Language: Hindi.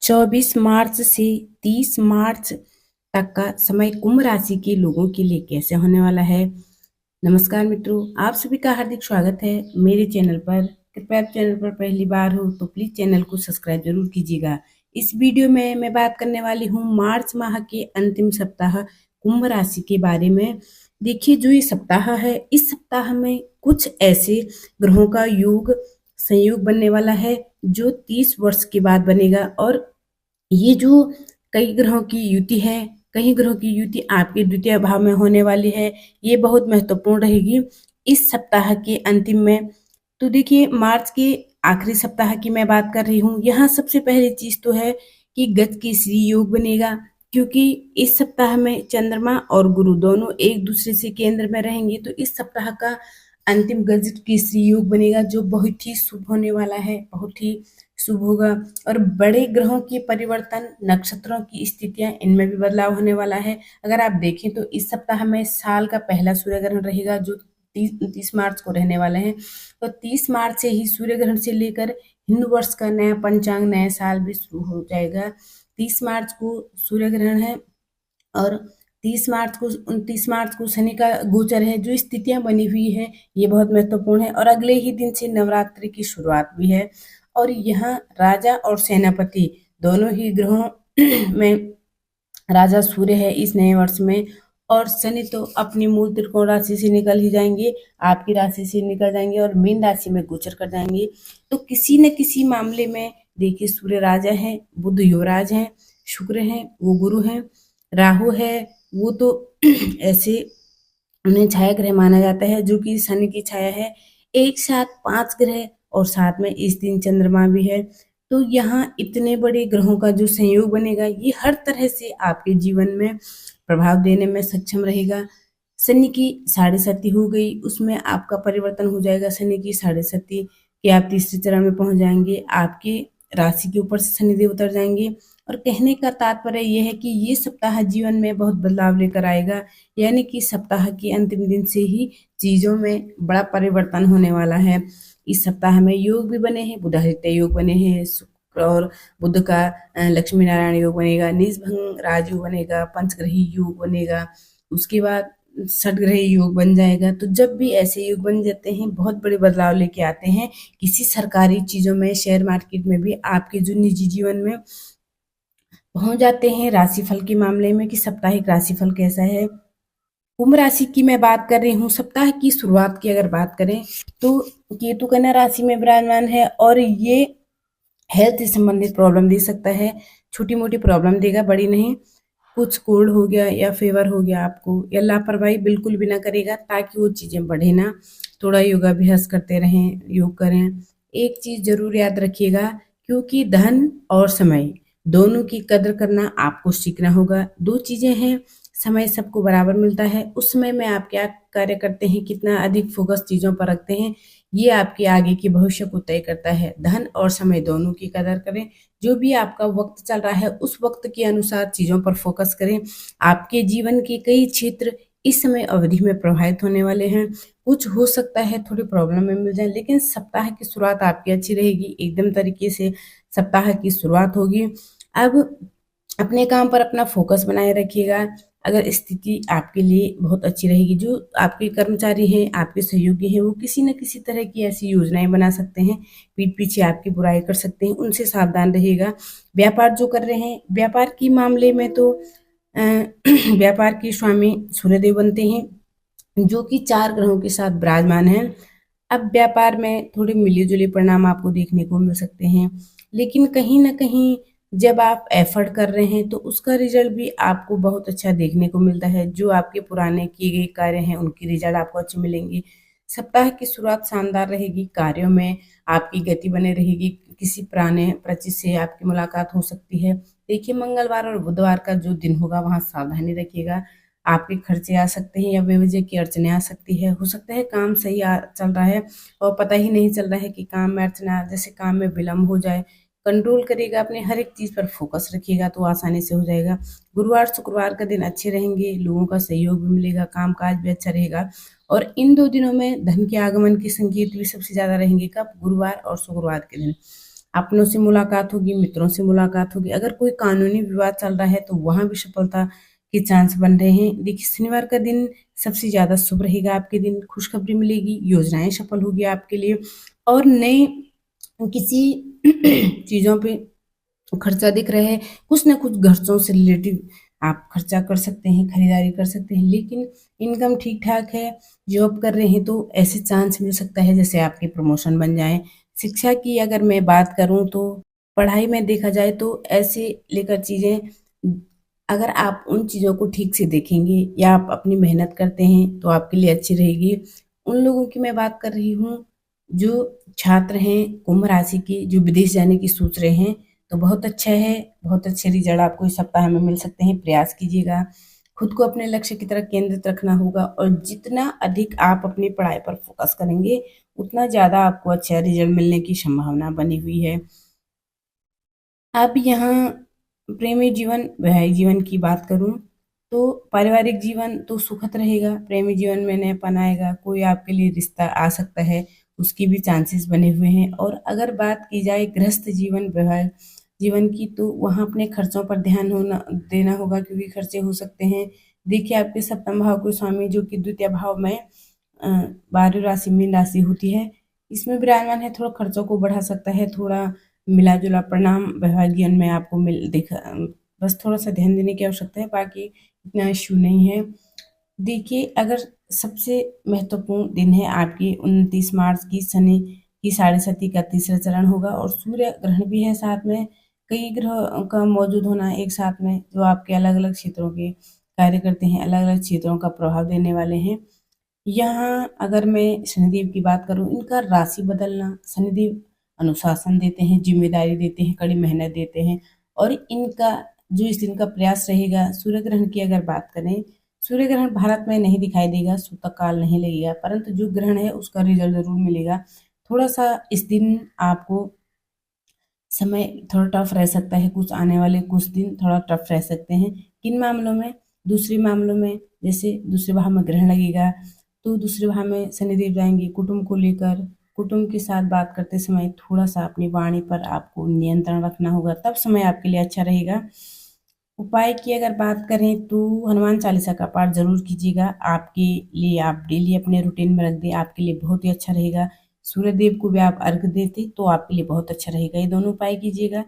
24 मार्च से 30 मार्च तक का समय कुंभ राशि के लोगों के लिए कैसे होने वाला है। नमस्कार मित्रों, आप सभी का हार्दिक स्वागत है मेरे चैनल पर। कृपया आप चैनल पर पहली बार हो तो प्लीज चैनल को सब्सक्राइब जरूर कीजिएगा। इस वीडियो में मैं बात करने वाली हूँ मार्च माह के अंतिम सप्ताह कुंभ राशि के बारे में। देखिए, जो ये सप्ताह है, इस सप्ताह में कुछ ऐसे ग्रहों का संयोग बनने वाला है जो 30 वर्ष के बाद बनेगा। और ये जो कई ग्रहों की युति है, कई ग्रहों की युति आपके द्वितीय भाव में होने वाली है, ये बहुत महत्वपूर्ण रहेगी इस सप्ताह के अंतिम में। तो देखिए, मार्च के आखिरी सप्ताह की मैं बात कर रही हूँ। यहाँ सबसे पहली चीज तो है कि गज केसरी योग बनेगा, क्योंकि इस सप्ताह में चंद्रमा और गुरु दोनों एक दूसरे से केंद्र में रहेंगे। तो इस सप्ताह का अंतिम गज केसरी योग बनेगा, जो बहुत ही शुभ होने वाला है, बहुत ही शुभ होगा। और बड़े ग्रहों के परिवर्तन, नक्षत्रों की स्थितियां, इनमें भी बदलाव होने वाला है। अगर आप देखें तो इस सप्ताह में साल का पहला सूर्य ग्रहण रहेगा, जो 30 मार्च को रहने वाले हैं। तो 30 मार्च से ही सूर्य ग्रहण से लेकर हिंदू वर्ष का नया पंचांग, नया साल भी शुरू हो जाएगा। 30 मार्च को सूर्य ग्रहण है और 29 मार्च को शनि का गोचर है। जो स्थितियां बनी हुई है ये बहुत महत्वपूर्ण है। और अगले ही दिन से नवरात्रि की शुरुआत भी है। और यहाँ राजा और सेनापति दोनों ही ग्रहों में राजा सूर्य है इस नए वर्ष में। और शनि तो अपनी मूल त्रिकोण राशि से निकल ही जाएंगे, आपकी राशि से निकल जाएंगे और मीन राशि में गोचर कर जाएंगे। तो किसी न किसी मामले में देखिए, सूर्य राजा है, बुध युवराज है, शुक्र है वो गुरु है, राहु है वो तो ऐसे उन्हें छाया ग्रह माना जाता है, जो कि शनि की छाया है। एक साथ 5 ग्रह और साथ में इस दिन चंद्रमा भी है। तो यहाँ इतने बड़े ग्रहों का जो संयोग बनेगा, ये हर तरह से आपके जीवन में प्रभाव देने में सक्षम रहेगा। शनि की 6.5 हो गई, उसमें आपका परिवर्तन हो जाएगा। शनि की 6.5 कि आप तीसरे चरण में पहुंच जाएंगे, आपके राशि के ऊपर से शनिदेव उतर जाएंगे। और कहने का तात्पर्य यह है कि ये सप्ताह जीवन में बहुत बदलाव लेकर आएगा, यानी कि सप्ताह के अंतिम दिन से ही चीजों में बड़ा परिवर्तन होने वाला है। इस सप्ताह में योग भी बने हैं, बुधादित्य योग बने हैं, शुक्र और बुध का लक्ष्मी नारायण योग बनेगा, निजभंग राजयोग बनेगा, पंचग्रही योग बनेगा, उसके बाद षटग्रही योग बन जाएगा। तो जब भी ऐसे योग बन जाते हैं, बहुत बड़े बदलाव लेके आते हैं किसी सरकारी चीजों में, शेयर मार्केट में भी, आपके जो निजी जीवन में पहुंच जाते हैं। राशिफल के मामले में कि साप्ताहिक राशिफल कैसा है। कुंभ राशि की मैं बात कर रही हूँ। सप्ताह की शुरुआत की अगर बात करें तो केतु कन्या राशि में विराजमान है और ये हेल्थ से संबंधित प्रॉब्लम दे सकता है। छोटी मोटी प्रॉब्लम देगा, बड़ी नहीं। कुछ कोल्ड हो गया या फीवर हो गया आपको, या लापरवाही बिल्कुल भी ना करेगा, ताकि वो चीजें बढ़े ना। थोड़ा योगाभ्यास करते रहें, योग करें। एक चीज जरूर याद रखिएगा, क्योंकि धन और समय दोनों की कदर करना आपको सीखना होगा। दो चीजें हैं, समय सबको बराबर मिलता है। उस समय में आप क्या कार्य करते हैं, कितना अधिक फोकस चीजों पर रखते हैं, ये आपके आगे के भविष्य को तय करता है। धन और समय दोनों की कदर करें। जो भी आपका वक्त चल रहा है, उस वक्त के अनुसार चीजों पर फोकस करें। आपके जीवन के कई क्षेत्र इस समय अवधि में प्रभावित होने वाले हैं। कुछ हो सकता है थोड़ी प्रॉब्लम में मिल जाए, लेकिन सप्ताह की शुरुआत आपकी अच्छी रहेगी। एकदम तरीके से सप्ताह की शुरुआत होगी। अब अपने काम पर अपना फोकस बनाए रखिएगा। अगर स्थिति आपके लिए बहुत अच्छी रहेगी, जो आपके कर्मचारी हैं, आपके सहयोगी हैं, वो किसी न किसी तरह की ऐसी योजनाएं बना सकते हैं, पीठ पीछे आपकी बुराई कर सकते हैं, उनसे सावधान रहिएगा। व्यापार जो कर रहे हैं, व्यापार के मामले में तो व्यापार के स्वामी सूर्यदेव बनते हैं, जो कि 4 ग्रहों के साथ विराजमान है। अब व्यापार में थोड़े मिले जुले परिणाम आपको देखने को मिल सकते हैं, लेकिन कहीं ना कहीं जब आप एफर्ट कर रहे हैं तो उसका रिजल्ट भी आपको बहुत अच्छा देखने को मिलता है। जो आपके पुराने किए गए कार्य हैं, उनकी रिजल्ट आपको अच्छे मिलेंगे। सप्ताह की शुरुआत शानदार रहेगी। कार्यों में आपकी गति बने रहेगी। किसी पुराने परिचित से आपकी मुलाकात हो सकती है। देखिए, मंगलवार और बुधवार का जो दिन होगा, वहाँ सावधानी रखिएगा। आपके खर्चे आ सकते हैं या बेवजह की अड़चने आ सकती है। हो सकता है काम सही चल रहा है और पता ही नहीं चल रहा है कि काम में अड़चना, जैसे काम में विलम्ब हो जाए। कंट्रोल करिएगा, अपने हर एक चीज पर फोकस रखिएगा तो आसानी से हो जाएगा। गुरुवार शुक्रवार का दिन अच्छे रहेंगे, लोगों का सहयोग भी मिलेगा, काम काज भी अच्छा रहेगा। और इन 2 दिनों में धन के आगमन के संकेत भी सबसे ज्यादा रहेंगे। कब? गुरुवार और शुक्रवार के दिन। अपनों से मुलाकात होगी, मित्रों से मुलाकात होगी। अगर कोई कानूनी विवाद चल रहा है तो वहाँ भी सफलता के चांस बन रहे हैं। देखिए शनिवार का दिन सबसे ज़्यादा शुभ रहेगा आपके दिन, खुशखबरी मिलेगी, योजनाएँ सफल होगी आपके लिए और नए किसी चीज़ों पे खर्चा दिख रहा है, कुछ ना कुछ खर्चों से रिलेटिव आप खर्चा कर सकते हैं, खरीदारी कर सकते हैं। लेकिन इनकम ठीक-ठाक है, जॉब कर रहे हैं तो ऐसे चांस मिल सकता है जैसे आपकी प्रमोशन बन जाए। शिक्षा की अगर मैं बात करूँ तो पढ़ाई में देखा जाए तो ऐसे लेकर चीज़ें अगर आप उन चीज़ों को ठीक से देखेंगे या आप अपनी मेहनत करते हैं तो आपके लिए अच्छी रहेगी। उन लोगों की मैं बात कर रही हूँ जो छात्र हैं कुंभ राशि के, जो विदेश जाने की सोच रहे हैं, तो बहुत अच्छा है, बहुत अच्छे रिजल्ट आपको इस सप्ताह में मिल सकते हैं। प्रयास कीजिएगा, खुद को अपने लक्ष्य की तरफ केंद्रित रखना होगा और जितना अधिक आप अपनी पढ़ाई पर फोकस करेंगे, उतना ज़्यादा आपको अच्छा रिजल्ट मिलने की संभावना बनी हुई है। अब यहाँ प्रेमी जीवन, वैवाहिक जीवन की बात करूँ तो पारिवारिक जीवन तो सुखद रहेगा, प्रेमी जीवन में नयापन आएगा, कोई आपके लिए रिश्ता आ सकता है, उसकी भी चांसेस बने हुए हैं। और अगर बात की जाए गृहस्थ जीवन, वैवाहिक जीवन की तो वहाँ अपने खर्चों पर ध्यान होना देना होगा क्योंकि खर्चे हो सकते हैं। देखिए आपके सप्तम भाव के स्वामी जो कि द्वितीय भाव में 12वीं राशि मीन राशि होती है, इसमें विराजमान है, थोड़ा खर्चों को बढ़ा सकता है, थोड़ा मिला-जुला परिणाम वैवाहिक जीवन में आपको बस थोड़ा-सा ध्यान देने की आवश्यकता है, बाकी इतना इश्यू नहीं है। देखिए अगर सबसे महत्वपूर्ण दिन है आपकी 29 मार्च की, शनि की साढ़े साती का तीसरा चरण होगा और सूर्य ग्रहण भी है साथ में। कई ग्रह का मौजूद होना एक साथ में जो आपके अलग-अलग क्षेत्रों के कार्य करते हैं, अलग-अलग क्षेत्रों का प्रभाव देने वाले हैं। यहाँ अगर मैं शनिदेव की बात करूँ, इनका राशि बदलना, शनिदेव अनुशासन देते हैं, ज़िम्मेदारी देते हैं, कड़ी मेहनत देते हैं और इनका जो इस दिन का प्रयास रहेगा, सूर्य ग्रहण की अगर बात करें, सूर्य ग्रहण भारत में नहीं दिखाई देगा, सूतक काल नहीं लगेगा, परंतु जो ग्रहण है उसका रिजल्ट ज़रूर मिलेगा। थोड़ा-सा इस दिन आपको समय थोड़ा टफ रह सकता है, कुछ आने वाले कुछ दिन थोड़ा टफ रह सकते हैं। किन मामलों में? दूसरे मामलों में, जैसे दूसरे भाव में ग्रहण लगेगा, तो दूसरे भाव में शनिदेव जाएँगे, कुटुंब को लेकर, कुटुंब के साथ बात करते समय थोड़ा-सा अपनी वाणी पर आपको नियंत्रण रखना होगा, तब समय आपके लिए अच्छा रहेगा। उपाय की अगर बात करें तो हनुमान चालीसा का पाठ ज़रूर कीजिएगा, आपके लिए आप डेली अपने रूटीन में रख दें, आपके लिए बहुत ही अच्छा रहेगा। सूर्य देव को भी आप अर्घ देते तो आपके लिए बहुत अच्छा रहेगा, ये दोनों उपाय कीजिएगा।